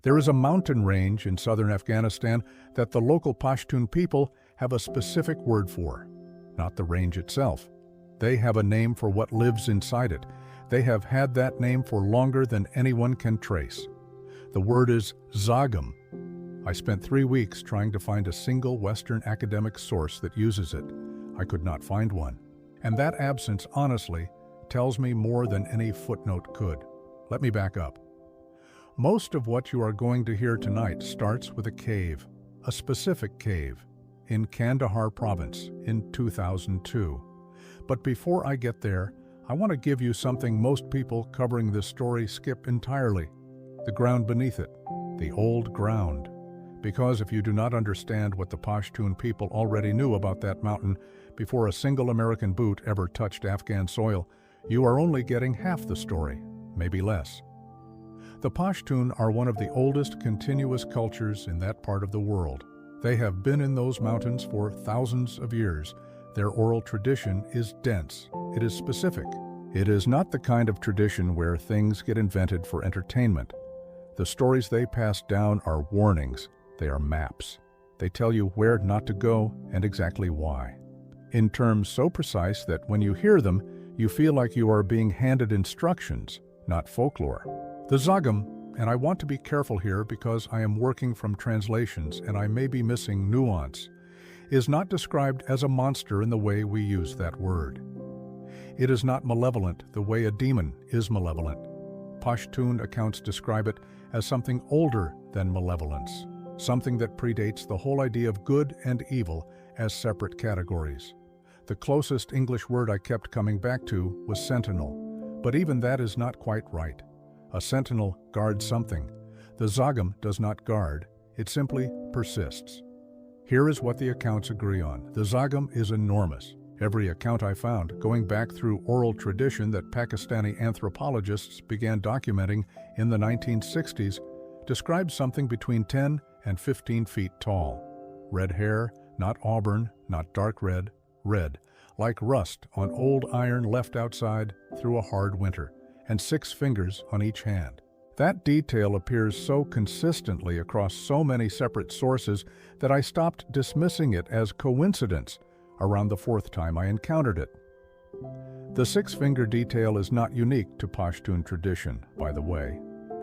There is a mountain range in southern Afghanistan that the local Pashtun people have a specific word for, not the range itself. They have a name for what lives inside it. They have had that name for longer than anyone can trace. The word is Zagam. I spent 3 weeks trying to find a single Western academic source that uses it. I could not find one. And that absence, honestly, tells me more than any footnote could. Let me back up. Most of what you are going to hear tonight starts with a cave, a specific cave, in Kandahar Province in 2002. But before I get there, I want to give you something most people covering this story skip entirely: the ground beneath it, the old ground. Because if you do not understand what the Pashtun people already knew about that mountain before a single American boot ever touched Afghan soil, you are only getting half the story, maybe less. The Pashtun are one of the oldest continuous cultures in that part of the world. They have been in those mountains for thousands of years. Their oral tradition is dense. It is specific. It is not the kind of tradition where things get invented for entertainment. The stories they pass down are warnings. They are maps. They tell you where not to go and exactly why. In terms so precise that when you hear them, you feel like you are being handed instructions, not folklore. The Zagam, and I want to be careful here because I am working from translations and I may be missing nuance, is not described as a monster in the way we use that word. It is not malevolent the way a demon is malevolent. Pashtun accounts describe it as something older than malevolence, something that predates the whole idea of good and evil as separate categories. The closest English word I kept coming back to was sentinel, but even that is not quite right. A sentinel guards something. The Zagam does not guard, it simply persists. Here is what the accounts agree on. The Zagam is enormous. Every account I found, going back through oral tradition that Pakistani anthropologists began documenting in the 1960s, describes something between 10 and 15 feet tall. Red hair, not auburn, not dark red, red, like rust on old iron left outside through a hard winter, and 6 fingers on each hand. That detail appears so consistently across so many separate sources that I stopped dismissing it as coincidence around the 4th time I encountered it. The 6-finger detail is not unique to Pashtun tradition, by the way.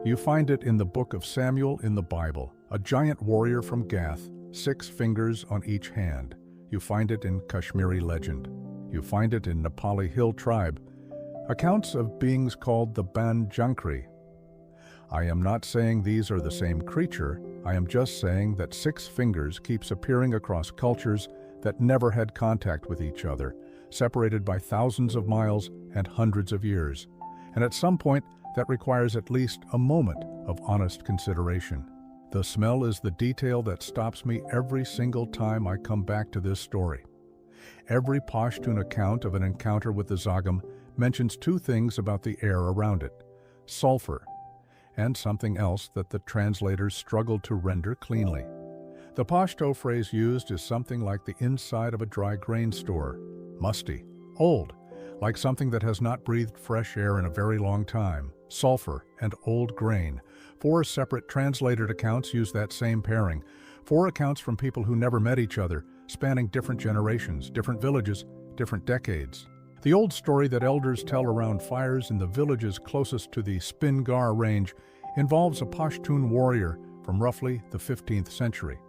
You find it in the book of Samuel in the Bible, a giant warrior from Gath, 6 fingers on each hand. You find it in Kashmiri legend. You find it in Nepali hill tribe, accounts of beings called the Ban Jankri. I am not saying these are the same creature, I am just saying that 6 fingers keeps appearing across cultures that never had contact with each other, separated by thousands of miles and hundreds of years. And at some point, that requires at least a moment of honest consideration. The smell is the detail that stops me every single time I come back to this story. Every Pashtun account of an encounter with the Zagam mentions 2 things about the air around it: sulfur, and something else that the translators struggled to render cleanly. The Pashto phrase used is something like the inside of a dry grain store, musty, old, like something that has not breathed fresh air in a very long time. Sulfur and old grain. 4 separate translated accounts use that same pairing. 4 accounts from people who never met each other, spanning different generations, different villages, different decades. The old story that elders tell around fires in the villages closest to the Spingar range involves a Pashtun warrior from roughly the 15th century.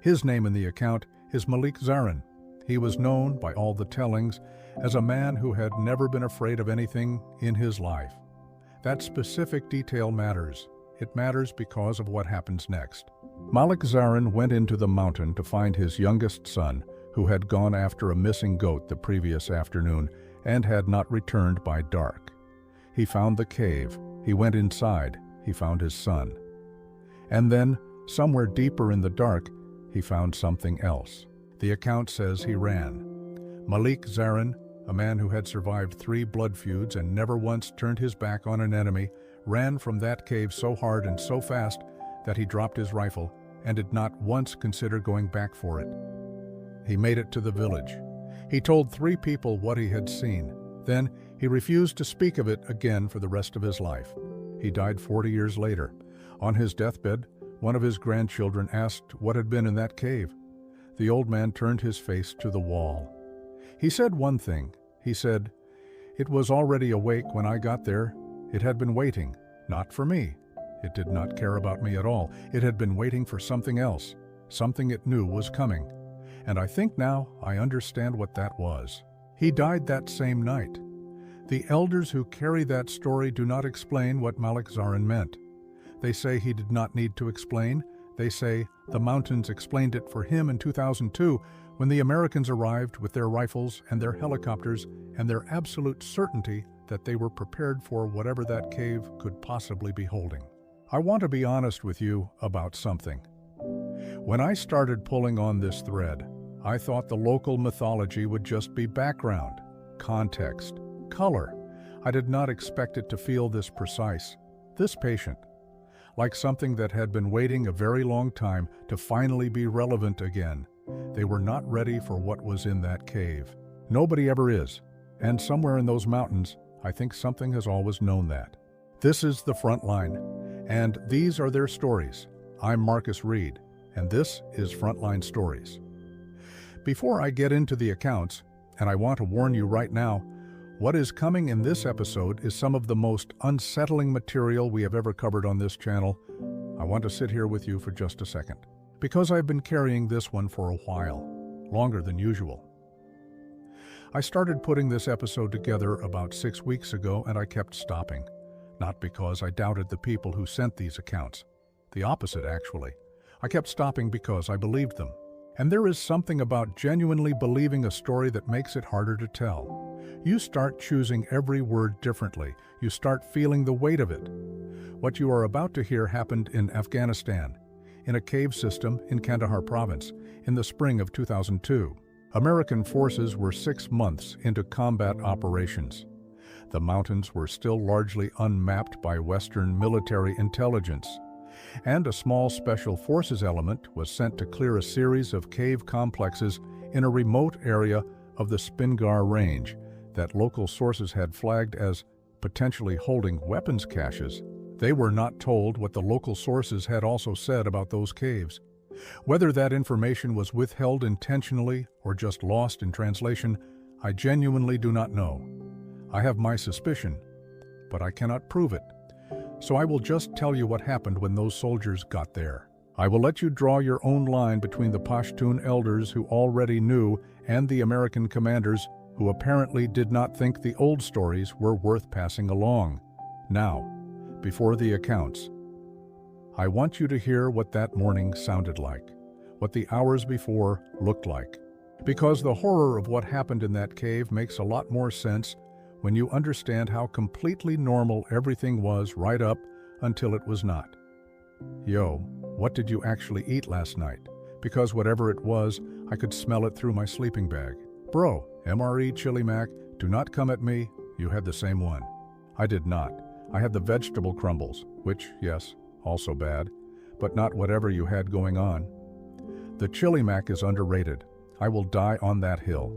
His name in the account is Malik Zarin. He was known by all the tellings as a man who had never been afraid of anything in his life. That specific detail matters. It matters because of what happens next. Malik Zarin went into the mountain to find his youngest son, who had gone after a missing goat the previous afternoon and had not returned by dark. He found the cave. He went inside. He found his son. And then, somewhere deeper in the dark, he found something else. The account says he ran. Malik Zarin, a man who had survived 3 blood feuds and never once turned his back on an enemy, ran from that cave so hard and so fast that he dropped his rifle and did not once consider going back for it. He made it to the village. He told 3 people what he had seen. Then he refused to speak of it again for the rest of his life. He died 40 years later. On his deathbed, one of his grandchildren asked what had been in that cave. The old man turned his face to the wall. He said one thing. He said, "It was already awake when I got there. It had been waiting, not for me. It did not care about me at all. It had been waiting for something else, something it knew was coming. And I think now I understand what that was." He died that same night. The elders who carry that story do not explain what Malik Zarin meant. They say he did not need to explain. They say the mountains explained it for him in 2002 when the Americans arrived with their rifles and their helicopters and their absolute certainty that they were prepared for whatever that cave could possibly be holding. I want to be honest with you about something. When I started pulling on this thread, I thought the local mythology would just be background, context, color. I did not expect it to feel this precise, this patient, like something that had been waiting a very long time to finally be relevant again. They were not ready for what was in that cave. Nobody ever is, and somewhere in those mountains, I think something has always known that. This is the Frontline, and these are their stories. I'm Marcus Reed, and this is Frontline Stories. Before I get into the accounts, and I want to warn you right now, what is coming in this episode is some of the most unsettling material we have ever covered on this channel. I want to sit here with you for just a second, because I've been carrying this one for a while, longer than usual. I started putting this episode together about 6 weeks ago, and I kept stopping. Not because I doubted the people who sent these accounts. The opposite, actually. I kept stopping because I believed them. And there is something about genuinely believing a story that makes it harder to tell. You start choosing every word differently. You start feeling the weight of it. What you are about to hear happened in Afghanistan, in a cave system in Kandahar Province, in the spring of 2002. American forces were 6 months into combat operations. The mountains were still largely unmapped by Western military intelligence, and a small special forces element was sent to clear a series of cave complexes in a remote area of the Spingar Range that local sources had flagged as potentially holding weapons caches. They were not told what the local sources had also said about those caves. Whether that information was withheld intentionally or just lost in translation, I genuinely do not know. I have my suspicion, but I cannot prove it. So I will just tell you what happened when those soldiers got there. I will let you draw your own line between the Pashtun elders who already knew and the American commanders who apparently did not think the old stories were worth passing along. Now, before the accounts, I want you to hear what that morning sounded like, what the hours before looked like. Because the horror of what happened in that cave makes a lot more sense when you understand how completely normal everything was right up until it was not. Yo, what did you actually eat last night? Because whatever it was, I could smell it through my sleeping bag. Bro, MRE Chili Mac, do not come at me, you had the same one. I did not. I had the vegetable crumbles, which, yes, also bad, but not whatever you had going on. The Chili Mac is underrated. I will die on that hill.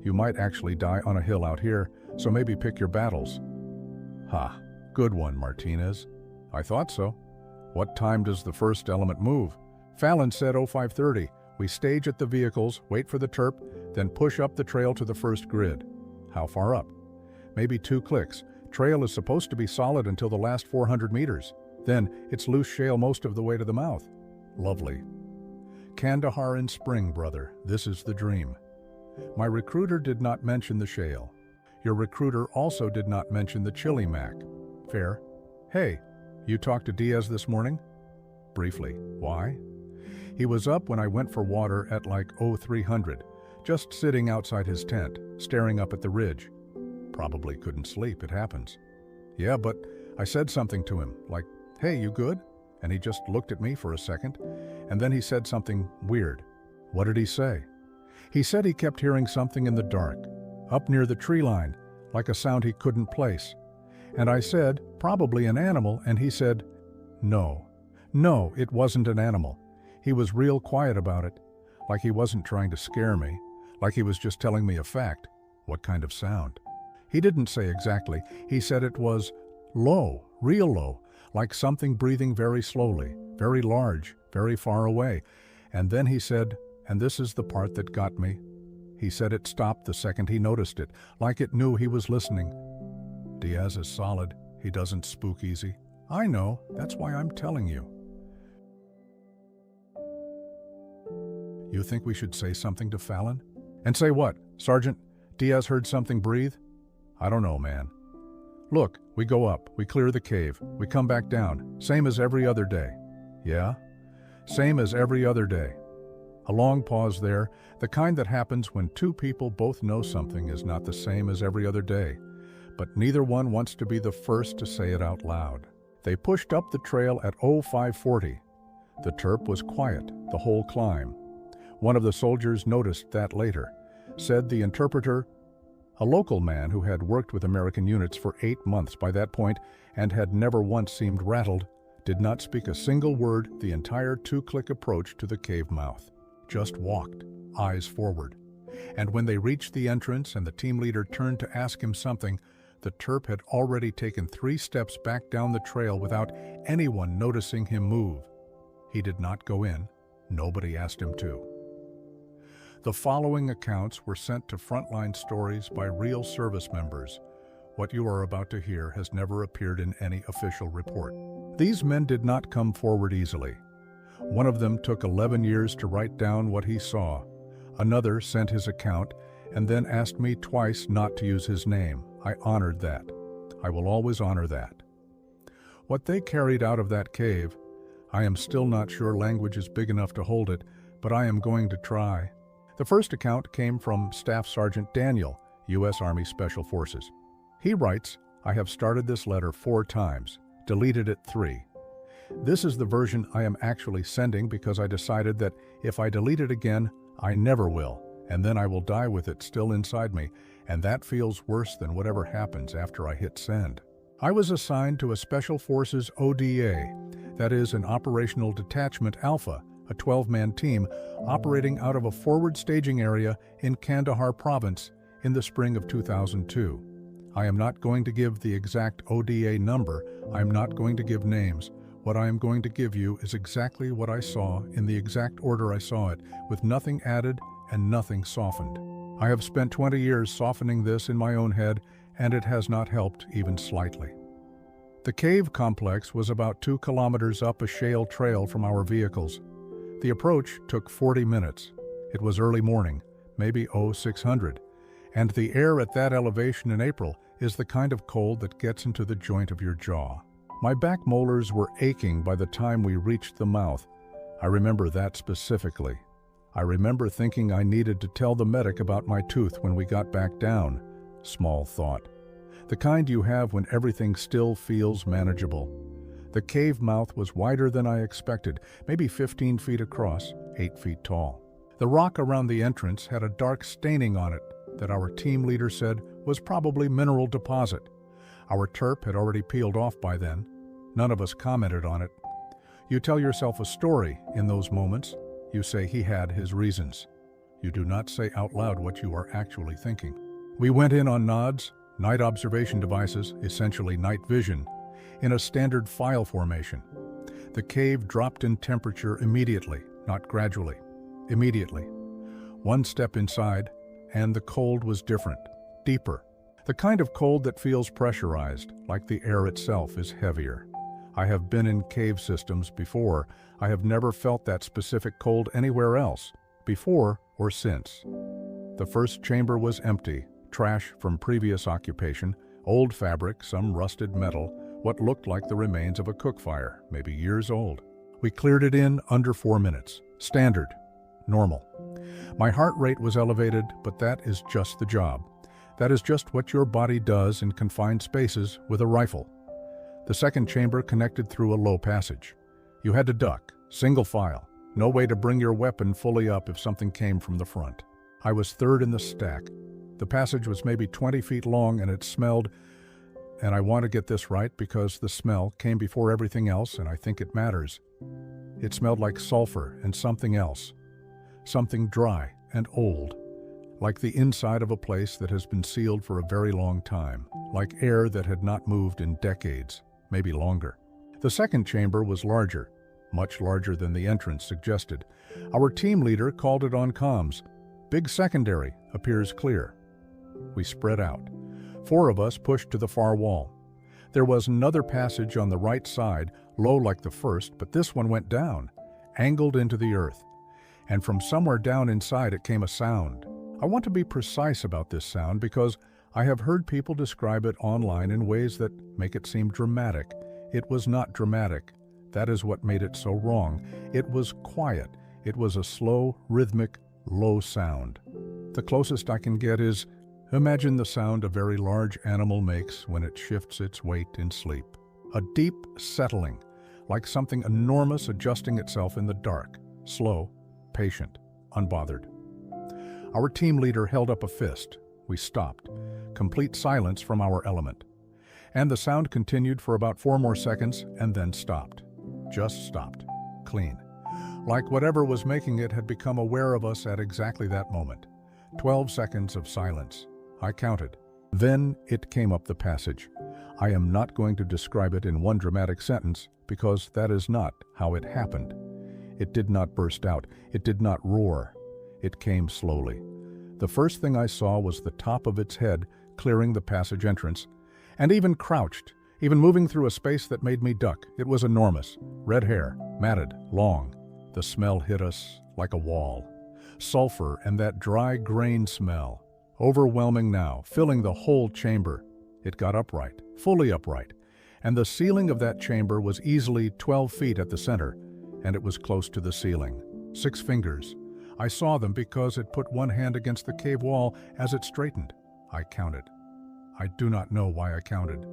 You might actually die on a hill out here, so maybe pick your battles. Ha, good one, Martinez. I thought so. What time does the first element move? Fallon said 0530. We stage at the vehicles, wait for the terp, then push up the trail to the first grid. How far up? Maybe 2 clicks. Trail is supposed to be solid until the last 400 meters. Then it's loose shale most of the way to the mouth. Lovely. Kandahar in spring, brother. This is the dream. My recruiter did not mention the shale. Your recruiter also did not mention the Chili Mac. Fair. Hey, you talked to Diaz this morning? Briefly. Why? He was up when I went for water at like 0300, just sitting outside his tent, staring up at the ridge. Probably couldn't sleep, it happens. Yeah, but I said something to him, like, hey, you good? And he just looked at me for a second, and then he said something weird. What did he say? He said he kept hearing something in the dark, up near the tree line, like a sound he couldn't place. And I said, probably an animal, and he said, no, it wasn't an animal. He was real quiet about it, like he wasn't trying to scare me, like he was just telling me a fact. What kind of sound? He didn't say exactly. He said it was low, real low, like something breathing very slowly, very large, very far away. And then he said, and this is the part that got me, he said it stopped the second he noticed it, like it knew he was listening. Diaz is solid. He doesn't spook easy. I know, that's why I'm telling you. You think we should say something to Fallon? And say what? Sergeant, Diaz heard something breathe? I don't know, man. Look, we go up, we clear the cave, we come back down, same as every other day. Yeah? Same as every other day. A long pause there, the kind that happens when two people both know something is not the same as every other day, but neither one wants to be the first to say it out loud. They pushed up the trail at 0540. The Terp was quiet the whole climb. One of the soldiers noticed that later, said the interpreter, a local man who had worked with American units for 8 months by that point and had never once seemed rattled, did not speak a single word the entire 2-click approach to the cave mouth. Just walked, eyes forward. And when they reached the entrance and the team leader turned to ask him something, the Terp had already taken 3 steps back down the trail without anyone noticing him move. He did not go in. Nobody asked him to. The following accounts were sent to Frontline Stories by real service members. What you are about to hear has never appeared in any official report. These men did not come forward easily. One of them took 11 years to write down what he saw. Another sent his account and then asked me twice not to use his name. I honored that. I will always honor that. What they carried out of that cave, I am still not sure language is big enough to hold it, but I am going to try. The first account came from Staff Sergeant Daniel, U.S. Army Special Forces. He writes, I have started this letter 4 times, deleted it 3. This is the version I am actually sending because I decided that if I delete it again, I never will, and then I will die with it still inside me, and that feels worse than whatever happens after I hit send. I was assigned to a Special Forces ODA, that is an Operational Detachment Alpha, a 12-man team operating out of a forward staging area in Kandahar Province in the spring of 2002. I am not going to give the exact ODA number. I am not going to give names. What I am going to give you is exactly what I saw in the exact order I saw it, with nothing added and nothing softened. I have spent 20 years softening this in my own head, and it has not helped even slightly. The cave complex was about 2 kilometers up a shale trail from our vehicles. The approach took 40 minutes. It was early morning, maybe 0600, and the air at that elevation in April is the kind of cold that gets into the joint of your jaw. My back molars were aching by the time we reached the mouth. I remember that specifically. I remember thinking I needed to tell the medic about my tooth when we got back down. Small thought. The kind you have when everything still feels manageable. The cave mouth was wider than I expected, maybe 15 feet across, 8 feet tall. The rock around the entrance had a dark staining on it that our team leader said was probably mineral deposit. Our Terp had already peeled off by then. None of us commented on it. You tell yourself a story in those moments. You say he had his reasons. You do not say out loud what you are actually thinking. We went in on nods, night observation devices, essentially night vision, in a standard file formation. The cave dropped in temperature immediately, not gradually. Immediately. 1 step inside, and the cold was different, deeper. The kind of cold that feels pressurized, like the air itself is heavier. I have been in cave systems before. I have never felt that specific cold anywhere else, before or since. The first chamber was empty, trash from previous occupation, old fabric, some rusted metal, what looked like the remains of a cook fire, maybe years old. We cleared it in under 4 minutes. Standard. Normal. My heart rate was elevated, but that is just the job. That is just what your body does in confined spaces with a rifle. The second chamber connected through a low passage. You had to duck, single file, no way to bring your weapon fully up if something came from the front. I was third in the stack. The passage was maybe 20 feet long and it smelled, and I want to get this right because the smell came before everything else and I think it matters. It smelled like sulfur and something else. Something dry and old. Like the inside of a place that has been sealed for a very long time. Like air that had not moved in decades, maybe longer. The second chamber was larger, much larger than the entrance suggested. Our team leader called it on comms. Big secondary, appears clear. We spread out. 4 of us pushed to the far wall. There was another passage on the right side, low like the first, but this one went down, angled into the earth. And from somewhere down inside it came a sound. I want to be precise about this sound because I have heard people describe it online in ways that make it seem dramatic. It was not dramatic. That is what made it so wrong. It was quiet. It was a slow, rhythmic, low sound. The closest I can get is, imagine the sound a very large animal makes when it shifts its weight in sleep. A deep settling, like something enormous adjusting itself in the dark. Slow, patient, unbothered. Our team leader held up a fist. We stopped. Complete silence from our element. And the sound continued for about 4 more seconds and then stopped. Just stopped. Clean. Like whatever was making it had become aware of us at exactly that moment. 12 seconds of silence. I counted. Then it came up the passage. I am not going to describe it in one dramatic sentence because that is not how it happened. It did not burst out. It did not roar. It came slowly. The first thing I saw was the top of its head clearing the passage entrance, and even crouched, even moving through a space that made me duck. It was enormous. Red hair, matted, long. The smell hit us like a wall. Sulfur and that dry grain smell. Overwhelming now, filling the whole chamber. It got upright, fully upright, and the ceiling of that chamber was easily 12 feet at the center, and it was close to the ceiling. 6 fingers. I saw them because it put one hand against the cave wall as it straightened. I counted. I do not know why I counted.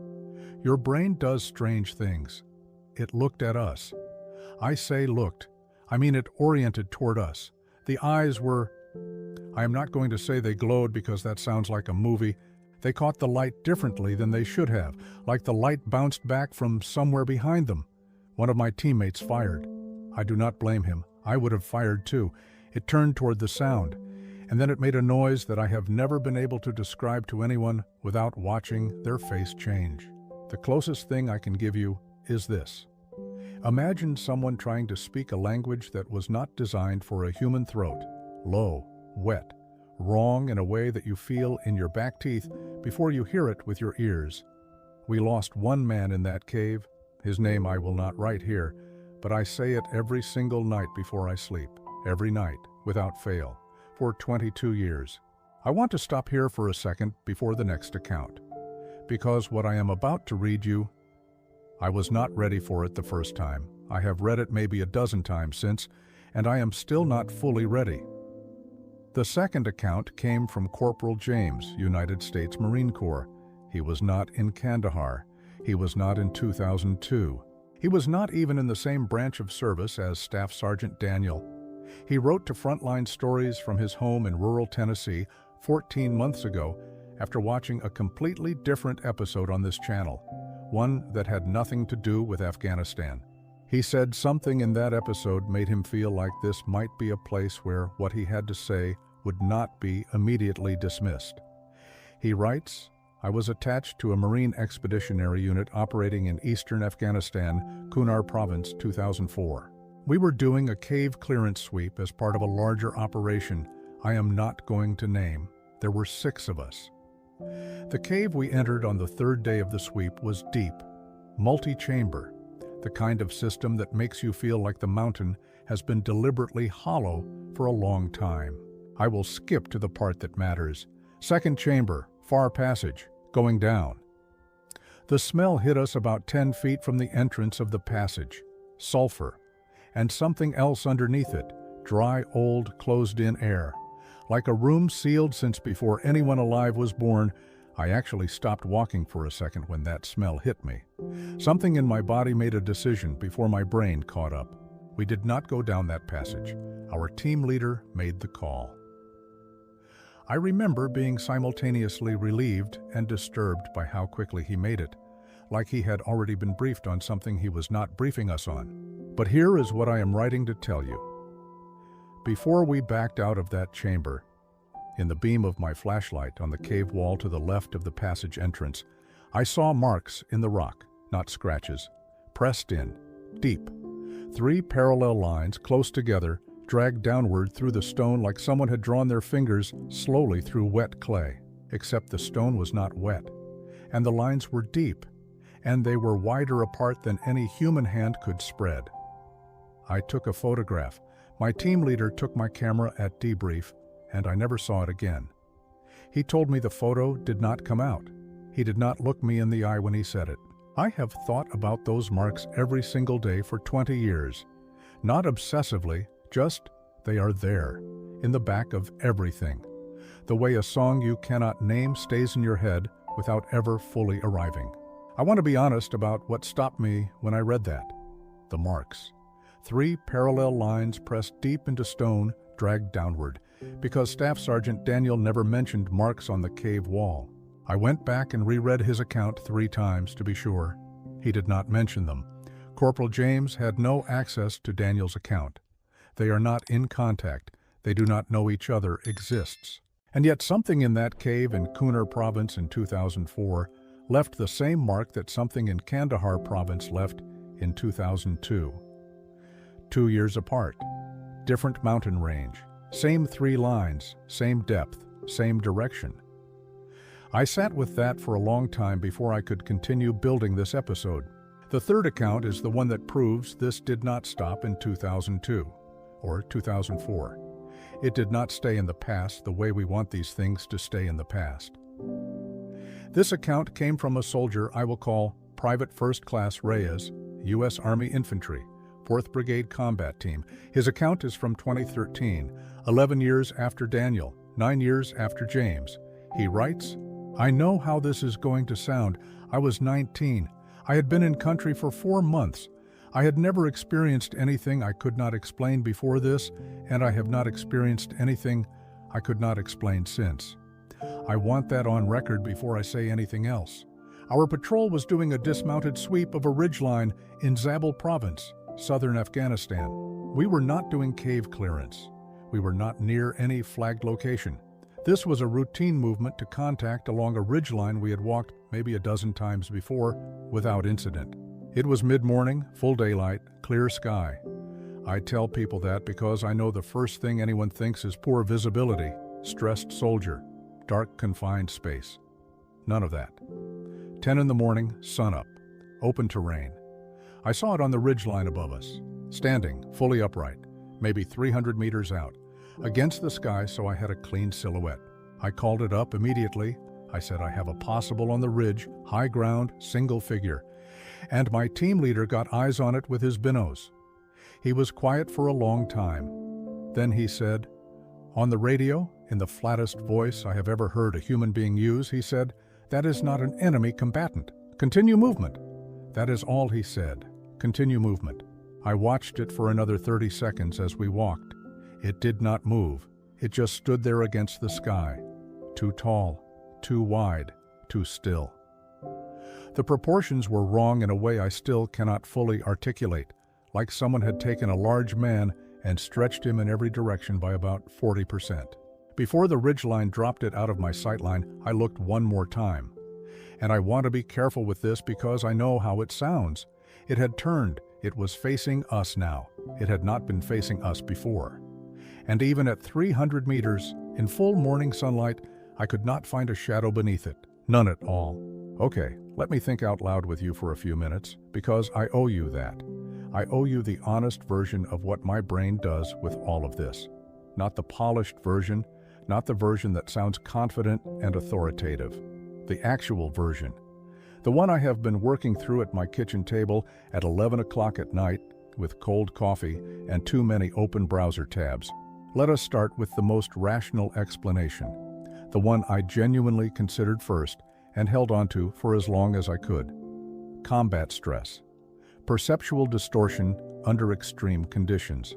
Your brain does strange things. It looked at us. I say looked. I mean it oriented toward us. The eyes were... I am not going to say they glowed because that sounds like a movie. They caught the light differently than they should have, like the light bounced back from somewhere behind them. One of my teammates fired. I do not blame him. I would have fired too. It turned toward the sound, and then it made a noise that I have never been able to describe to anyone without watching their face change. The closest thing I can give you is this. Imagine someone trying to speak a language that was not designed for a human throat. Low, wet, wrong in a way that you feel in your back teeth before you hear it with your ears. We lost one man in that cave. His name I will not write here, but I say it every single night before I sleep. Every night, without fail, for 22 years. I want to stop here for a second before the next account, because what I am about to read you, I was not ready for it the first time. I have read it maybe a dozen times since, and I am still not fully ready. The second account came from Corporal James, United States Marine Corps. He was not in Kandahar. He was not in 2002. He was not even in the same branch of service as Staff Sergeant Daniel. He wrote to Frontline Stories from his home in rural Tennessee 14 months ago after watching a completely different episode on this channel, one that had nothing to do with Afghanistan. He said something in that episode made him feel like this might be a place where what he had to say would not be immediately dismissed. He writes, I was attached to a Marine Expeditionary Unit operating in eastern Afghanistan, Kandahar Province, 2004. We were doing a cave clearance sweep as part of a larger operation I am not going to name. There were 6 of us. The cave we entered on the 3rd day of the sweep was deep, multi-chamber, the kind of system that makes you feel like the mountain has been deliberately hollow for a long time. I will skip to the part that matters. 2nd chamber, far passage, going down. The smell hit us about 10 feet from the entrance of the passage. Sulfur. And something else underneath it, dry, old, closed-in air. Like a room sealed since before anyone alive was born, I actually stopped walking for a second when that smell hit me. Something in my body made a decision before my brain caught up. We did not go down that passage. Our team leader made the call. I remember being simultaneously relieved and disturbed by how quickly he made it, like he had already been briefed on something he was not briefing us on. But here is what I am writing to tell you. Before we backed out of that chamber, in the beam of my flashlight on the cave wall to the left of the passage entrance, I saw marks in the rock, not scratches, pressed in, deep. 3 parallel lines, close together, dragged downward through the stone like someone had drawn their fingers slowly through wet clay. Except the stone was not wet, and the lines were deep, and they were wider apart than any human hand could spread. I took a photograph. My team leader took my camera at debrief, and I never saw it again. He told me the photo did not come out. He did not look me in the eye when he said it. I have thought about those marks every single day for 20 years. Not obsessively, just they are there, in the back of everything. The way a song you cannot name stays in your head without ever fully arriving. I want to be honest about what stopped me when I read that. The marks. 3 parallel lines pressed deep into stone, dragged downward, because Staff Sergeant Daniel never mentioned marks on the cave wall. I went back and reread his account 3 times to be sure. He did not mention them. Corporal James had no access to Daniel's account. They are not in contact. They do not know each other exists. And yet something in that cave in Kandahar Province in 2004 left the same mark that something in Kandahar Province left in 2002. 2 years apart. Different mountain range. Same 3 lines, same depth, same direction. I sat with that for a long time before I could continue building this episode. The third account is the one that proves this did not stop in 2002 or 2004. It did not stay in the past the way we want these things to stay in the past. This account came from a soldier I will call Private First Class Reyes, U.S. Army Infantry, 4th Brigade Combat Team. His account is from 2013, 11 years after Daniel, 9 years after James. He writes, "I know how this is going to sound. I was 19. I had been in country for 4 months. I had never experienced anything I could not explain before this, and I have not experienced anything I could not explain since. I want that on record before I say anything else. Our patrol was doing a dismounted sweep of a ridgeline in Zagam Province, southern Afghanistan. We were not doing cave clearance. We were not near any flagged location. This was a routine movement to contact along a ridgeline we had walked maybe a dozen times before without incident. It was mid-morning, full daylight, clear sky. I tell people that because I know the first thing anyone thinks is poor visibility, stressed soldier, dark confined space. None of that. 10 in the morning, sun up, open terrain. I saw it on the ridgeline above us, standing, fully upright, maybe 300 meters out, against the sky so I had a clean silhouette. I called it up immediately. I said I have a possible on the ridge, high ground, single figure. And my team leader got eyes on it with his binos. He was quiet for a long time. Then he said, on the radio, in the flattest voice I have ever heard a human being use, he said, "That is not an enemy combatant. Continue movement." That is all he said. Continue movement. I watched it for another 30 seconds as we walked. It did not move. It just stood there against the sky. Too tall, too wide, too still. The proportions were wrong in a way I still cannot fully articulate, like someone had taken a large man and stretched him in every direction by about 40%. Before the ridgeline dropped it out of my sightline, I looked one more time. And I want to be careful with this because I know how it sounds. It had turned. It was facing us now. It had not been facing us before. And even at 300 meters, in full morning sunlight, I could not find a shadow beneath it. None at all. Okay, let me think out loud with you for a few minutes, because I owe you that. I owe you the honest version of what my brain does with all of this. Not the polished version, not the version that sounds confident and authoritative. The actual version. The one I have been working through at my kitchen table at 11 o'clock at night with cold coffee and too many open browser tabs. Let us start with the most rational explanation, the one I genuinely considered first and held onto for as long as I could. Combat stress. Perceptual distortion under extreme conditions.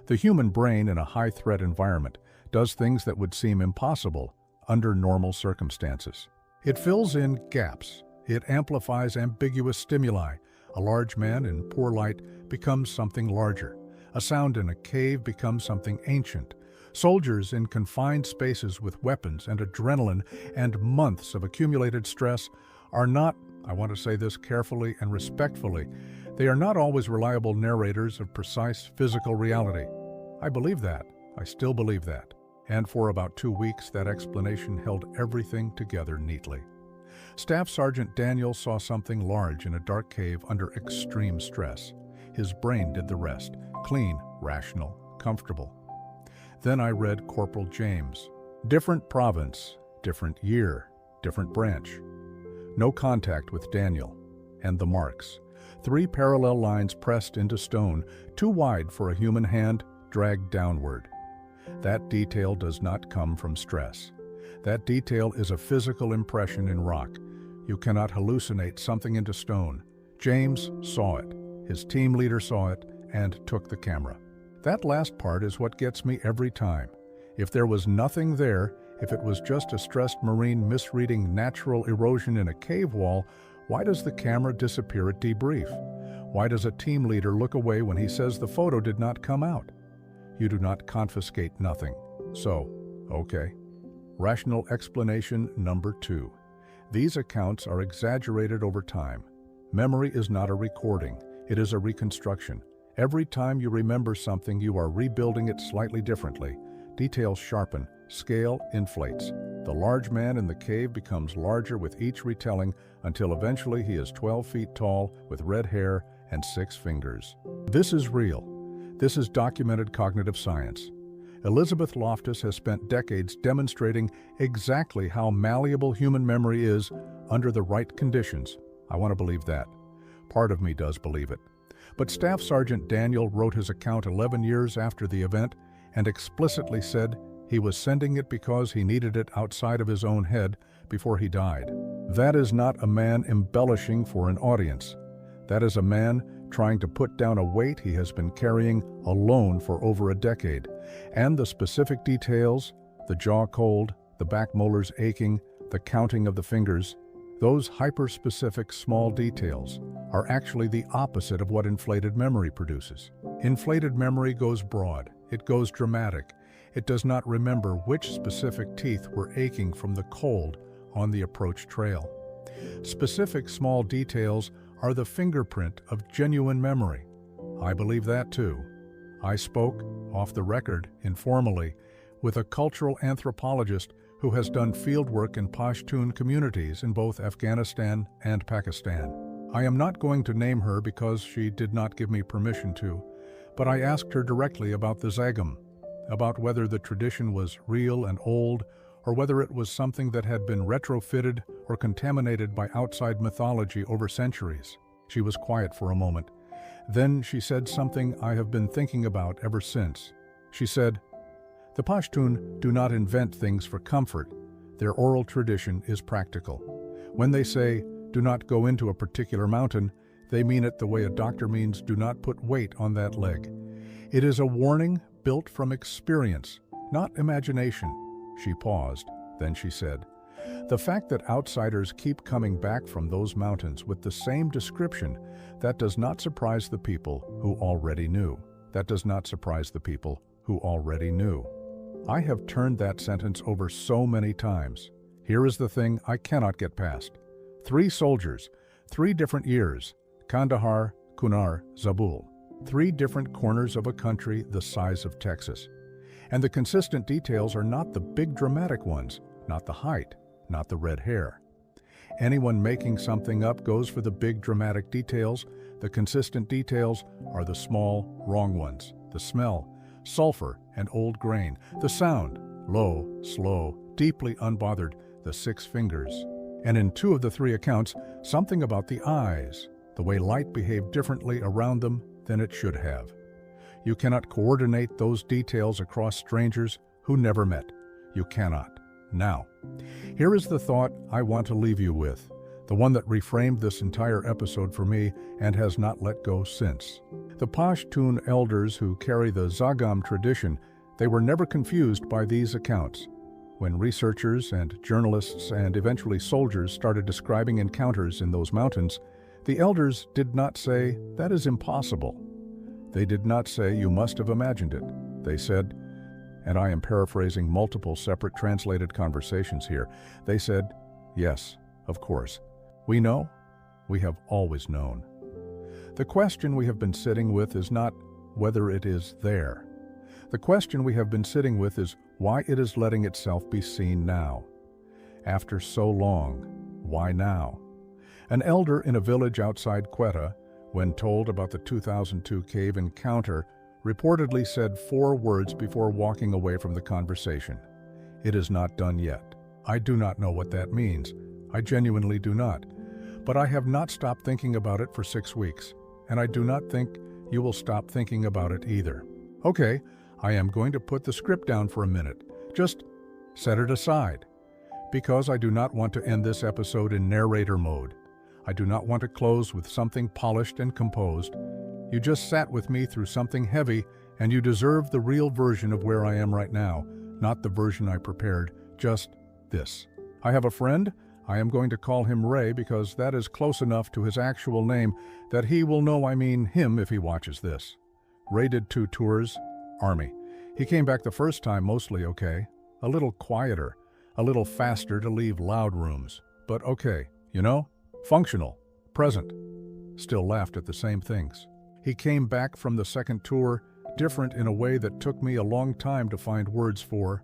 The human brain in a high-threat environment does things that would seem impossible under normal circumstances. It fills in gaps. It amplifies ambiguous stimuli. A large man in poor light becomes something larger. A sound in a cave becomes something ancient. Soldiers in confined spaces with weapons and adrenaline and months of accumulated stress are not I want to say this carefully and respectfully. They are not always reliable narrators of precise physical reality. I believe that. I still believe that. And for about 2 weeks, that explanation held everything together neatly. Staff Sergeant Daniel saw something large in a dark cave under extreme stress. His brain did the rest. Clean, rational, comfortable. Then I read Corporal James. Different province, different year, different branch. No contact with Daniel. And the marks. 3 parallel lines pressed into stone, too wide for a human hand, dragged downward. That detail does not come from stress. That detail is a physical impression in rock. You cannot hallucinate something into stone. James saw it. His team leader saw it and took the camera. That last part is what gets me every time. If there was nothing there, if it was just a stressed Marine misreading natural erosion in a cave wall, why does the camera disappear at debrief? Why does a team leader look away when he says the photo did not come out? You do not confiscate nothing. So, okay. Rational explanation number 2. These accounts are exaggerated over time. Memory is not a recording, it is a reconstruction. Every time you remember something, you are rebuilding it slightly differently. Details sharpen, scale inflates. The large man in the cave becomes larger with each retelling until eventually he is 12 feet tall with red hair and 6 fingers. This is real. This is documented cognitive science. Elizabeth Loftus has spent decades demonstrating exactly how malleable human memory is under the right conditions. I want to believe that. Part of me does believe it. But Staff Sergeant Daniel wrote his account 11 years after the event and explicitly said he was sending it because he needed it outside of his own head before he died. That is not a man embellishing for an audience. That is a man trying to put down a weight he has been carrying alone for over a decade. And the specific details, the jaw cold, the back molars aching, the counting of the fingers, those hyper-specific small details are actually the opposite of what inflated memory produces. Inflated memory goes broad, it goes dramatic. It does not remember which specific teeth were aching from the cold on the approach trail. Specific small details are the fingerprint of genuine memory. I believe that too. I spoke, off the record, informally, with a cultural anthropologist who has done fieldwork in Pashtun communities in both Afghanistan and Pakistan. I am not going to name her because she did not give me permission to, but I asked her directly about the Zagam, about whether the tradition was real and old, or whether it was something that had been retrofitted or contaminated by outside mythology over centuries. She was quiet for a moment. Then she said something I have been thinking about ever since. She said, "The Pashtun do not invent things for comfort. Their oral tradition is practical. When they say, 'Do not go into a particular mountain,' they mean it the way a doctor means, 'Do not put weight on that leg.' It is a warning built from experience, not imagination." She paused, then she said, "The fact that outsiders keep coming back from those mountains with the same description, that does not surprise the people who already knew. That does not surprise the people who already knew." I have turned that sentence over so many times. Here is the thing I cannot get past. 3 soldiers, 3 different years, Kandahar, Kunar, Zabul. 3 different corners of a country the size of Texas. And the consistent details are not the big dramatic ones, not the height, not the red hair. Anyone making something up goes for the big dramatic details. The consistent details are the small, wrong ones. The smell, sulfur and old grain. The sound, low, slow, deeply unbothered, the 6 fingers. And in 2 of the 3 accounts, something about the eyes, the way light behaved differently around them than it should have. You cannot coordinate those details across strangers who never met. You cannot. Now, here is the thought I want to leave you with, the one that reframed this entire episode for me and has not let go since. The Pashtun elders who carry the Zagam tradition, they were never confused by these accounts. When researchers and journalists and eventually soldiers started describing encounters in those mountains, the elders did not say, "That is impossible." They did not say, "You must have imagined it." They said, and I am paraphrasing multiple separate translated conversations here, they said, "Yes, of course. We know, We have always known. The question we have been sitting with is not whether it is there. The question we have been sitting with is why it is letting itself be seen now. After so long, why now? An elder in a village outside Quetta, when told about the 2002 cave encounter, reportedly said 4 words before walking away from the conversation. It is not done yet. I do not know what that means. I genuinely do not. But I have not stopped thinking about it for 6 weeks, and I do not think you will stop thinking about it either. Okay, I am going to put the script down for a minute. Just set it aside. Because I do not want to end this episode in narrator mode. I do not want to close with something polished and composed. You just sat with me through something heavy, and you deserve the real version of where I am right now, not the version I prepared, just this. I have a friend. I am going to call him Ray because that is close enough to his actual name that he will know I mean him if he watches this. Ray did 2 tours, Army. He came back the first time mostly okay, a little quieter, a little faster to leave loud rooms, but okay, you know? Functional, present, still laughed at the same things. He came back from the second tour different in a way that took me a long time to find words for.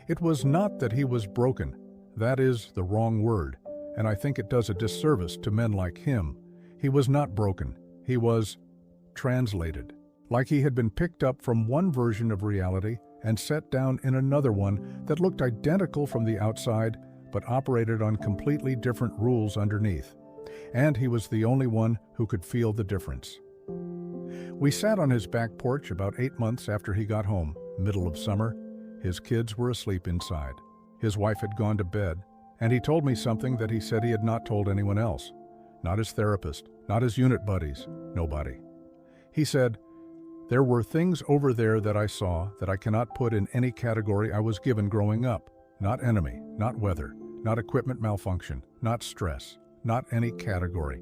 It was not that he was broken. That is the wrong word, and I think it does a disservice to men like him. He was not broken. He was translated, like he had been picked up from one version of reality and set down in another one that looked identical from the outside but operated on completely different rules underneath. And he was the only one who could feel the difference. We sat on his back porch about 8 months after he got home, middle of summer. His kids were asleep inside. His wife had gone to bed, and he told me something that he said he had not told anyone else. Not his therapist, not his unit buddies, nobody. He said, "There were things over there that I saw that I cannot put in any category I was given growing up. Not enemy, not weather, not equipment malfunction, not stress, not any category.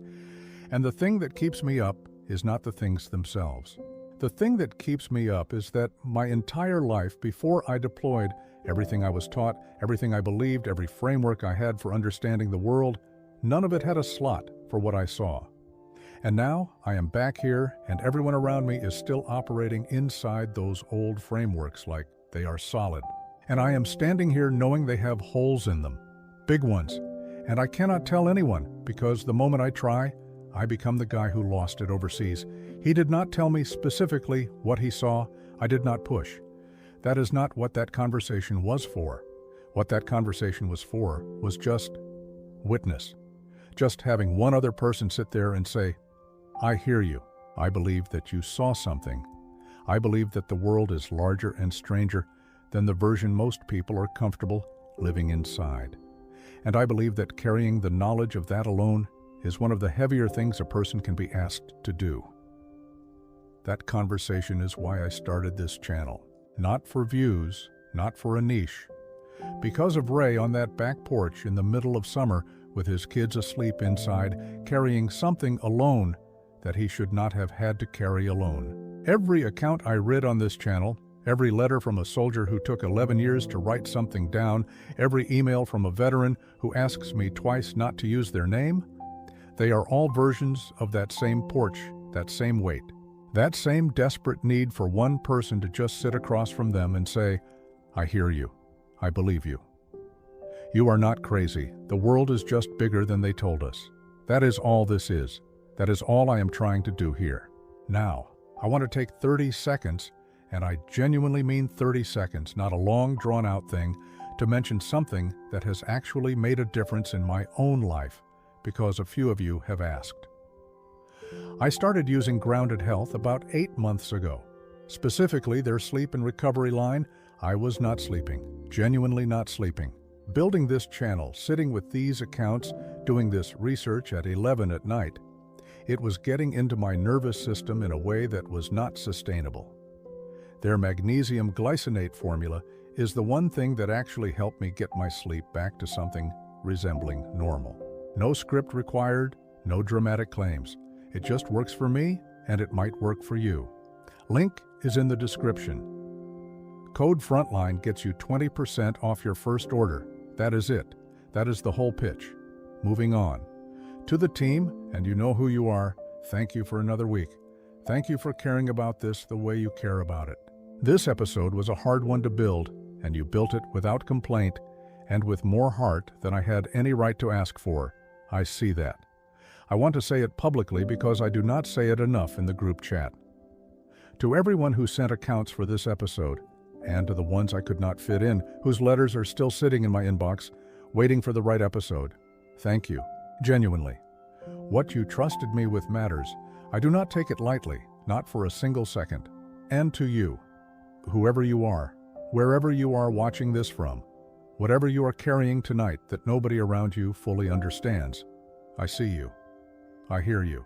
And the thing that keeps me up is not the things themselves. The thing that keeps me up is that my entire life before I deployed, everything I was taught, everything I believed, every framework I had for understanding the world, none of it had a slot for what I saw. And now I am back here and everyone around me is still operating inside those old frameworks like they are solid. And I am standing here knowing they have holes in them, big ones. And I cannot tell anyone because the moment I try, I become the guy who lost it overseas. He did not tell me specifically what he saw. I did not push. That is not what that conversation was for. What that conversation was for was just witness. Just having one other person sit there and say, I hear you. I believe that you saw something. I believe that the world is larger and stranger than the version most people are comfortable living inside. And I believe that carrying the knowledge of that alone is one of the heavier things a person can be asked to do. That conversation is why I started this channel. Not for views, not for a niche. Because of Ray on that back porch in the middle of summer with his kids asleep inside, carrying something alone that he should not have had to carry alone. Every account I read on this channel, every letter from a soldier who took 11 years to write something down, every email from a veteran who asks me twice not to use their name, they are all versions of that same porch, that same weight, that same desperate need for one person to just sit across from them and say, I hear you. I believe you. You are not crazy. The world is just bigger than they told us. That is all this is. That is all I am trying to do here. Now, I want to take 30 seconds, and I genuinely mean 30 seconds, not a long, drawn-out thing, to mention something that has actually made a difference in my own life, because a few of you have asked. I started using Grounded Health about 8 months ago. Specifically, their sleep and recovery line. I was not sleeping, genuinely not sleeping. Building this channel, sitting with these accounts, doing this research at 11 at night, it was getting into my nervous system in a way that was not sustainable. Their magnesium glycinate formula is the one thing that actually helped me get my sleep back to something resembling normal. No script required, no dramatic claims. It just works for me, and it might work for you. Link is in the description. Code Frontline gets you 20% off your first order. That is it. That is the whole pitch. Moving on. To the team And you know who you are. Thank you for another week. Thank you for caring about this the way you care about it. This episode was a hard one to build, and you built it without complaint and with more heart than I had any right to ask for. I see that. I want to say it publicly because I do not say it enough in the group chat. To everyone who sent accounts for this episode, and to the ones I could not fit in, whose letters are still sitting in my inbox, waiting for the right episode, thank you, genuinely. What you trusted me with matters. I do not take it lightly, not for a single second. And to you, whoever you are, wherever you are watching this from, whatever you are carrying tonight that nobody around you fully understands, I see you. I hear you.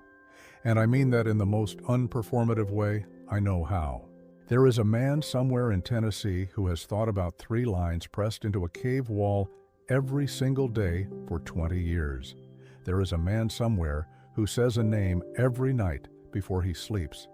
And I mean that in the most unperformative way I know how. There is a man somewhere in Tennessee who has thought about 3 lines pressed into a cave wall every single day for 20 years. There is a man somewhere who says a name every night before he sleeps.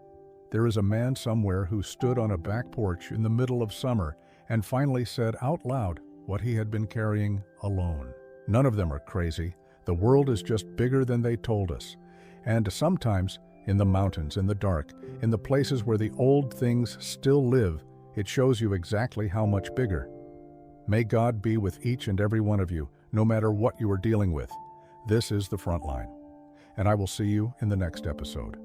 There is a man somewhere who stood on a back porch in the middle of summer and finally said out loud what he had been carrying alone. None of them are crazy. The world is just bigger than they told us. And sometimes, in the mountains, in the dark, in the places where the old things still live, it shows you exactly how much bigger. May God be with each and every one of you, no matter what you are dealing with. This is the Frontline, and I will see you in the next episode.